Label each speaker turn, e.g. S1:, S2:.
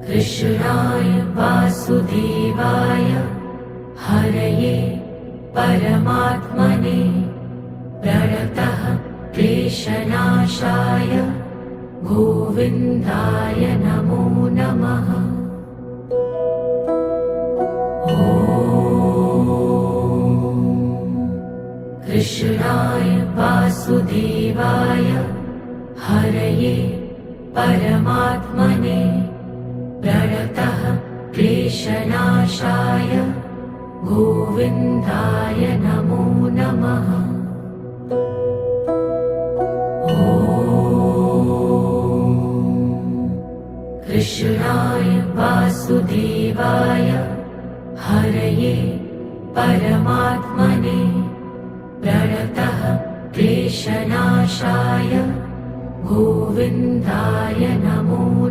S1: कृष्णाय वासुदेवाय हरये परमात्मने प्रणतः क्लेशनाशाय गोविन्दाय नमो नमः। कृष्णाय वासुदेवाय हरये परमात्मने प्रणतः क्लेशनाशाय गोविन्दाय नमो नमः। कृष्णाय वासुदेवाय हरये परमात्मने प्रणतः क्लेशनाशाय गोविन्दाय नमो